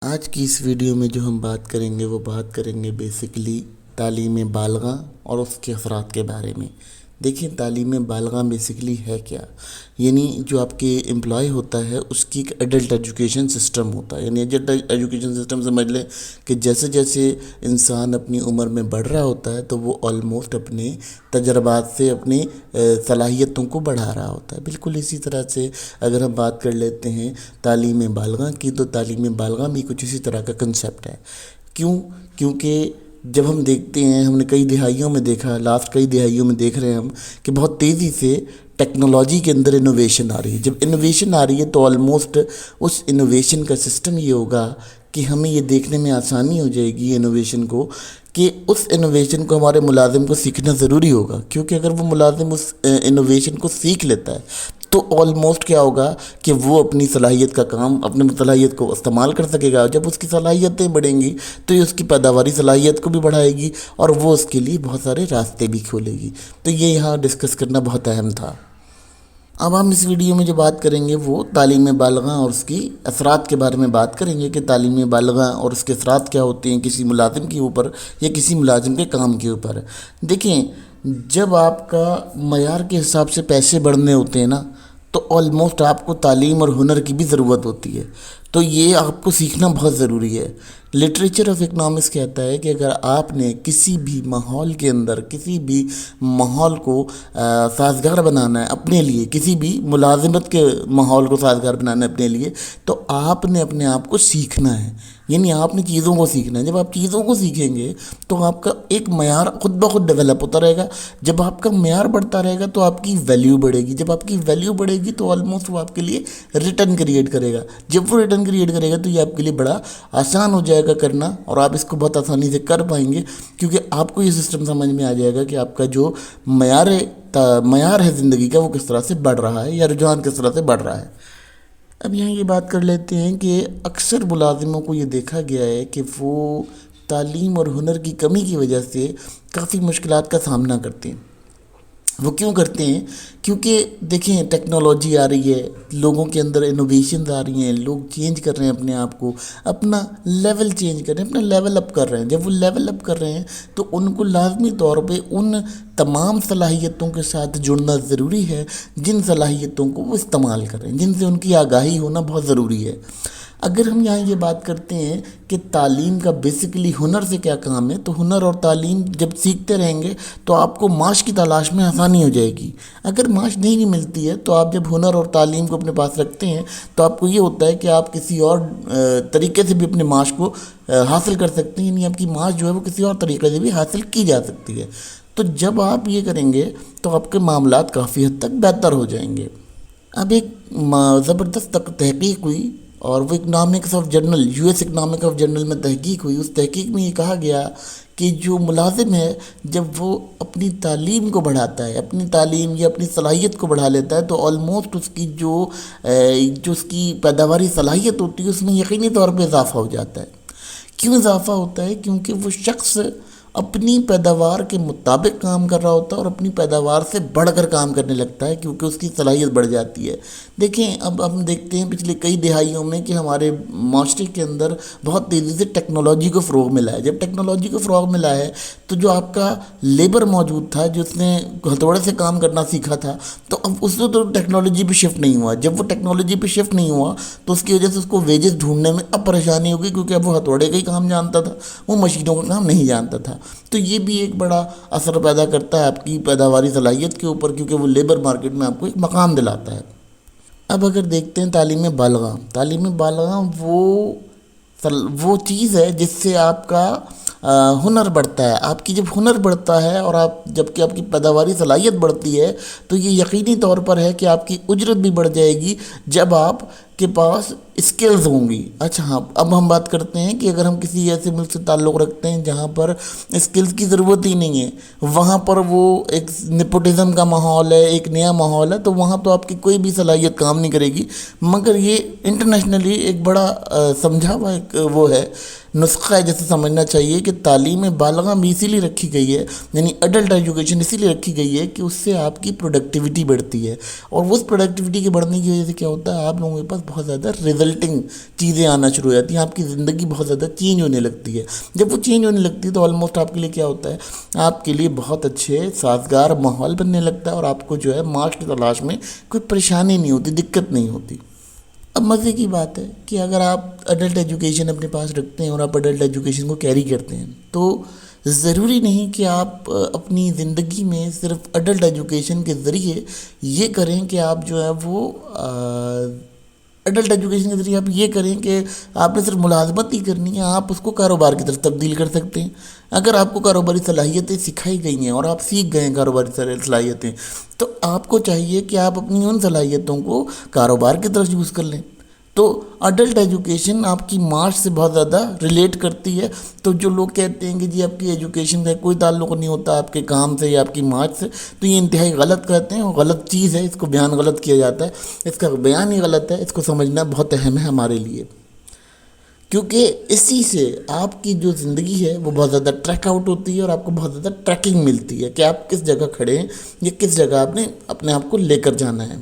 آج کی اس ویڈیو میں جو ہم بات کریں گے وہ بات کریں گے بیسیکلی تعلیم بالغاں اور اس کے اثرات کے بارے میں۔ دیکھیں تعلیم بالغاں بیسیکلی ہے کیا؟ یعنی جو آپ کے امپلائی ہوتا ہے اس کی ایک ایڈلٹ ایجوکیشن سسٹم ہوتا ہے۔ یعنی ایڈلٹ ایجوکیشن سسٹم سمجھ لیں کہ جیسے جیسے انسان اپنی عمر میں بڑھ رہا ہوتا ہے تو وہ آلموسٹ اپنے تجربات سے اپنی صلاحیتوں کو بڑھا رہا ہوتا ہے۔ بالکل اسی طرح سے اگر ہم بات کر لیتے ہیں تعلیم بالغاں کی، تو تعلیم بالغاں بھی کچھ اسی طرح کا کنسیپٹ ہے۔ کیونکہ جب ہم دیکھتے ہیں، ہم نے کئی دہائیوں میں دیکھا، لاسٹ کئی دہائیوں میں دیکھ رہے ہیں ہم کہ بہت تیزی سے ٹیکنالوجی کے اندر انوویشن آ رہی ہے۔ جب انوویشن آ رہی ہے تو آلموسٹ اس انوویشن کا سسٹم یہ ہوگا کہ ہمیں یہ دیکھنے میں آسانی ہو جائے گی انوویشن کو، کہ اس انوویشن کو ہمارے ملازم کو سیکھنا ضروری ہوگا۔ کیونکہ اگر وہ ملازم اس انوویشن کو سیکھ لیتا ہے تو آلموسٹ کیا ہوگا کہ وہ اپنی صلاحیت کا کام، اپنی صلاحیت کو استعمال کر سکے گا۔ جب اس کی صلاحیتیں بڑھیں گی تو یہ اس کی پیداواری صلاحیت کو بھی بڑھائے گی اور وہ اس کے لیے بہت سارے راستے بھی کھولے گی۔ تو یہ یہاں ڈسکس کرنا بہت اہم تھا۔ اب ہم اس ویڈیو میں جو بات کریں گے وہ تعلیم بالغاں اور اس کی اثرات کے بارے میں بات کریں گے کہ تعلیم بالغاں اور اس کے اثرات کیا ہوتے ہیں کسی ملازم کے اوپر یا کسی ملازم کے کام کے اوپر۔ دیکھیں جب آپ کا معیار کے حساب سے پیسے بڑھنے ہوتے ہیں نا، تو آلموسٹ آپ کو تعلیم اور ہنر کی بھی ضرورت ہوتی ہے۔ تو یہ آپ کو سیکھنا بہت ضروری ہے۔ لٹریچر آف اکنامکس کہتا ہے کہ اگر آپ نے کسی بھی ماحول کے اندر، کسی بھی ماحول کو سازگار بنانا ہے اپنے لیے، کسی بھی ملازمت کے ماحول کو سازگار بنانا ہے اپنے لیے، تو آپ نے اپنے آپ کو سیکھنا ہے۔ یعنی آپ نے چیزوں کو سیکھنا ہے۔ جب آپ چیزوں کو سیکھیں گے تو آپ کا ایک معیار خود بخود ڈیولپ ہوتا رہے گا۔ جب آپ کا معیار بڑھتا رہے گا تو آپ کی ویلیو بڑھے گی۔ جب آپ کی ویلیو بڑھے گی تو آلموسٹ وہ آپ کے لیے ریٹرن کریٹ کرے گا۔ جب وہ ریٹرن کریٹ کرے گا تو یہ آپ کے لیے بڑا آسان ہو جائے گا کرنا، اور آپ اس کو بہت آسانی سے کر پائیں گے، کیونکہ آپ کو یہ سسٹم سمجھ میں آ جائے گا کہ آپ کا جو معیار ہے زندگی کا وہ کس طرح سے بڑھ رہا ہے یا رجحان کس طرح سے بڑھ رہا ہے۔ اب یہاں یہ بات کر لیتے ہیں کہ اکثر ملازموں کو یہ دیکھا گیا ہے کہ وہ تعلیم اور ہنر کی کمی کی وجہ سے کافی مشکلات کا سامنا کرتے ہیں۔ وہ کیوں کرتے ہیں؟ کیونکہ دیکھیں ٹیکنالوجی آ رہی ہے، لوگوں کے اندر انوویشنز آ رہی ہیں، لوگ چینج کر رہے ہیں اپنے آپ کو، اپنا لیول چینج کر رہے ہیں، اپنا لیول اپ کر رہے ہیں۔ جب وہ لیول اپ کر رہے ہیں تو ان کو لازمی طور پہ ان تمام صلاحیتوں کے ساتھ جڑنا ضروری ہے جن صلاحیتوں کو وہ استعمال کر رہے ہیں، جن سے ان کی آگاہی ہونا بہت ضروری ہے۔ اگر ہم یہاں یہ بات کرتے ہیں کہ تعلیم کا بیسیکلی ہنر سے کیا کام ہے، تو ہنر اور تعلیم جب سیکھتے رہیں گے تو آپ کو معاش کی تلاش میں آسانی ہو جائے گی۔ اگر معاش نہیں ملتی ہے تو آپ جب ہنر اور تعلیم کو اپنے پاس رکھتے ہیں تو آپ کو یہ ہوتا ہے کہ آپ کسی اور طریقے سے بھی اپنے معاش کو حاصل کر سکتے ہیں، یعنی آپ کی معاش جو ہے وہ کسی اور طریقے سے بھی حاصل کی جا سکتی ہے۔ تو جب آپ یہ کریں گے تو آپ کے معاملات کافی حد تک بہتر ہو جائیں گے۔ اب ایک زبردست تحقیق ہوئی، اور وہ economics of journal, U S economic of journal میں تحقیق ہوئی۔ اس تحقیق میں یہ کہا گیا کہ جو ملازم ہے جب وہ اپنی تعلیم کو بڑھاتا ہے، اپنی تعلیم یا اپنی صلاحیت کو بڑھا لیتا ہے، تو آلموسٹ اس کی جو اس کی پیداواری صلاحیت ہوتی ہے اس میں یقینی طور پہ اضافہ ہو جاتا ہے۔ کیوں اضافہ ہوتا ہے؟ کیونکہ وہ شخص اپنی پیداوار کے مطابق کام کر رہا ہوتا ہے اور اپنی پیداوار سے بڑھ کر کام کرنے لگتا ہے، کیونکہ اس کی صلاحیت بڑھ جاتی ہے۔ دیکھیں اب ہم دیکھتے ہیں پچھلے کئی دہائیوں میں کہ ہمارے معاشرے کے اندر بہت تیزی سے ٹیکنالوجی کو فروغ ملا ہے۔ جب ٹیکنالوجی کو فروغ ملا ہے تو جو آپ کا لیبر موجود تھا، جس نے ہتھوڑے سے کام کرنا سیکھا تھا، تو اب اس کو تو ٹیکنالوجی پہ شفٹ نہیں ہوا۔ جب وہ ٹیکنالوجی پہ شفٹ نہیں ہوا تو اس کی وجہ سے اس کو ویجز ڈھونڈنے میں اب پریشانی ہوگی، کیونکہ اب وہ ہتھوڑے کا ہی کام جانتا تھا، وہ مشینوں کا کام نہیں جانتا تھا۔ تو یہ بھی ایک بڑا اثر پیدا کرتا ہے آپ کی پیداواری صلاحیت کے اوپر، کیونکہ وہ لیبر مارکیٹ میں آپ کو ایک مقام دلاتا ہے۔ اب اگر دیکھتے ہیں تعلیم بالغاں، تعلیم بالغاں وہ چیز ہے جس سے آپ کا ہنر بڑھتا ہے۔ آپ کی جب ہنر بڑھتا ہے اور جب کہ آپ کی پیداواری صلاحیت بڑھتی ہے تو یہ یقینی طور پر ہے کہ آپ کی اجرت بھی بڑھ جائے گی جب آپ کے پاس اسکلز ہوں گی۔ اچھا ہاں، اب ہم بات کرتے ہیں کہ اگر ہم کسی ایسے ملک سے تعلق رکھتے ہیں جہاں پر اسکلز کی ضرورت ہی نہیں ہے، وہاں پر وہ ایک نیپوٹزم کا ماحول ہے، ایک نیا ماحول ہے، تو وہاں تو آپ کی کوئی بھی صلاحیت کام نہیں کرے گی۔ مگر یہ انٹرنیشنلی ایک بڑا سمجھا ہوا ایک وہ ہے، نسخہ ہے جیسے سمجھنا چاہیے کہ تعلیم بالغاں بھی اسی لیے رکھی گئی ہے، یعنی ایڈلٹ ایجوکیشن اسی لیے رکھی گئی ہے کہ اس سے آپ کی پروڈکٹیوٹی بڑھتی ہے، اور اس پروڈکٹیوٹی کے بڑھنے کی وجہ سے کیا ہوتا ہے، آپ لوگوں کے پاس بہت زیادہ ریزلٹنگ چیزیں آنا شروع ہو جاتی ہیں، آپ کی زندگی بہت زیادہ چینج ہونے لگتی ہے۔ جب وہ چینج ہونے لگتی ہے تو آلموسٹ آپ کے لیے کیا ہوتا ہے، آپ کے لیے بہت اچھے سازگار ماحول بننے لگتا ہے، اور آپ کو جو ہے معاش کی تلاش میں کوئی پریشانی نہیں ہوتی، دقت نہیں ہوتی۔ اب مزے کی بات ہے کہ اگر آپ اڈلٹ ایجوکیشن اپنے پاس رکھتے ہیں اور آپ اڈلٹ ایجوکیشن کو کیری کرتے ہیں، تو ضروری نہیں کہ آپ اپنی زندگی میں صرف اڈلٹ ایجوکیشن کے ذریعے یہ کریں کہ آپ جو ہے وہ اڈلٹ ایجوکیشن کے ذریعے آپ یہ کریں کہ آپ نے صرف ملازمت ہی کرنی ہے، آپ اس کو کاروبار کی طرف تبدیل کر سکتے ہیں۔ اگر آپ کو کاروباری صلاحیتیں سکھائی گئی ہیں اور آپ سیکھ گئے ہیں کاروباری صلاحیتیں، تو آپ کو چاہیے کہ آپ اپنی ان صلاحیتوں کو کاروبار کی طرف یوز کر لیں۔ تو اڈلٹ ایجوکیشن آپ کی معاش سے بہت زیادہ ریلیٹ کرتی ہے۔ تو جو لوگ کہتے ہیں کہ جی آپ کی ایجوکیشن کا کوئی تعلق نہیں ہوتا آپ کے کام سے یا آپ کی معاش سے، تو یہ انتہائی غلط کہتے ہیں، اور غلط چیز ہے، اس کو بیان غلط کیا جاتا ہے، اس کا بیان ہی غلط ہے، اس کو سمجھنا بہت اہم ہے ہمارے لیے، کیونکہ اسی سے آپ کی جو زندگی ہے وہ بہت زیادہ ٹریک آؤٹ ہوتی ہے، اور آپ کو بہت زیادہ ٹریکنگ ملتی ہے کہ آپ کس جگہ کھڑے ہیں یا کس جگہ آپ نے اپنے آپ کو لے کر جانا ہے۔